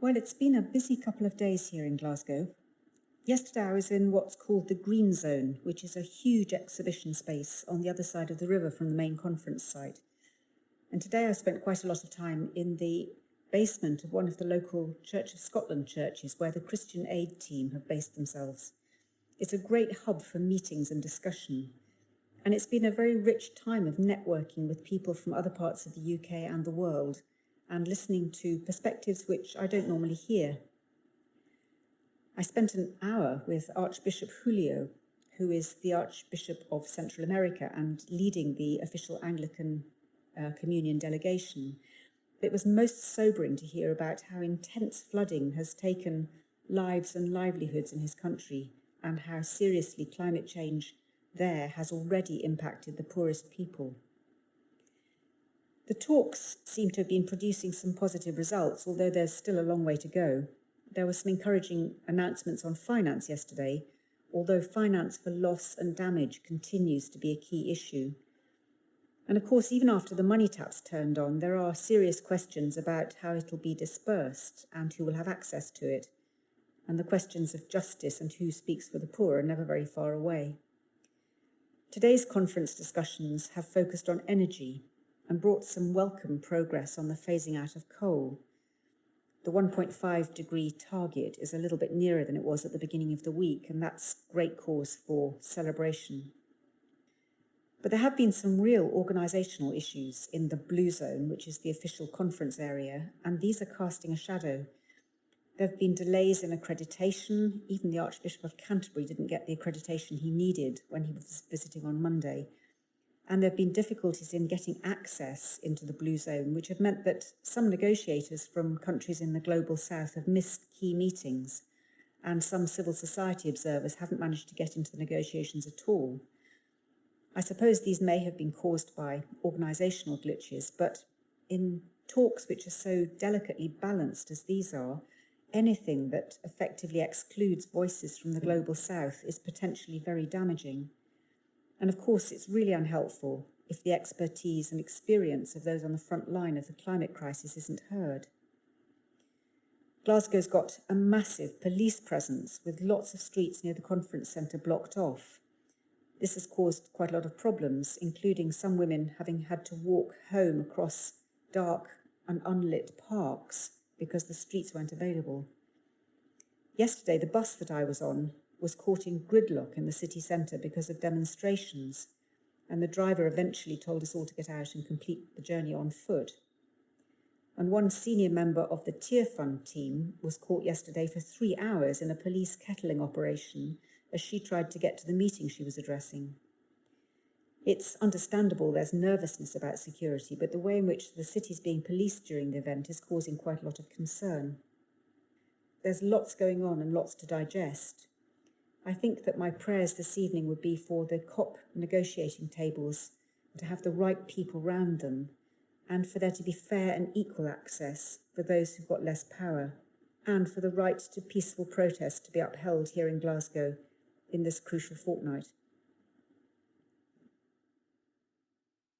Well, it's been a busy couple of days here in Glasgow. Yesterday I was in what's called the Green Zone, which is a huge exhibition space on the other side of the river from the main conference site. And today I spent quite a lot of time in the basement of one of the local Church of Scotland churches where the Christian Aid team have based themselves. It's a great hub for meetings and discussion. And it's been a very rich time of networking with people from other parts of the UK and the world, and listening to perspectives which I don't normally hear. I spent an hour with Archbishop Julio, who is the Archbishop of Central America and leading the official Anglican Communion delegation. It was most sobering to hear about how intense flooding has taken lives and livelihoods in his country, and how seriously climate change there has already impacted the poorest people. The talks seem to have been producing some positive results, although there's still a long way to go. There were some encouraging announcements on finance yesterday, although finance for loss and damage continues to be a key issue. And of course, even after the money tap's turned on, there are serious questions about how it'll be dispersed and who will have access to it. And the questions of justice and who speaks for the poor are never very far away. Today's conference discussions have focused on energy and brought some welcome progress on the phasing out of coal. The 1.5 degree target is a little bit nearer than it was at the beginning of the week, and that's great cause for celebration. But there have been some real organisational issues in the Blue Zone, which is the official conference area, and these are casting a shadow. There have been delays in accreditation. Even the Archbishop of Canterbury didn't get the accreditation he needed when he was visiting on Monday. And there have been difficulties in getting access into the Blue Zone, which have meant that some negotiators from countries in the global south have missed key meetings, and some civil society observers haven't managed to get into the negotiations at all. I suppose these may have been caused by organisational glitches, but in talks which are so delicately balanced as these are, anything that effectively excludes voices from the global south is potentially very damaging. And of course, it's really unhelpful if the expertise and experience of those on the front line of the climate crisis isn't heard. Glasgow's got a massive police presence with lots of streets near the conference centre blocked off. This has caused quite a lot of problems, including some women having had to walk home across dark and unlit parks because the streets weren't available. Yesterday, the bus that I was on was caught in gridlock in the city centre because of demonstrations, and the driver eventually told us all to get out and complete the journey on foot. And one senior member of the Tear Fund team was caught yesterday for 3 hours in a police kettling operation as she tried to get to the meeting she was addressing. It's understandable there's nervousness about security, but the way in which the city is being policed during the event is causing quite a lot of concern. There's lots going on and lots to digest. I think that my prayers this evening would be for the COP negotiating tables to have the right people round them, and for there to be fair and equal access for those who've got less power, and for the right to peaceful protest to be upheld here in Glasgow in this crucial fortnight.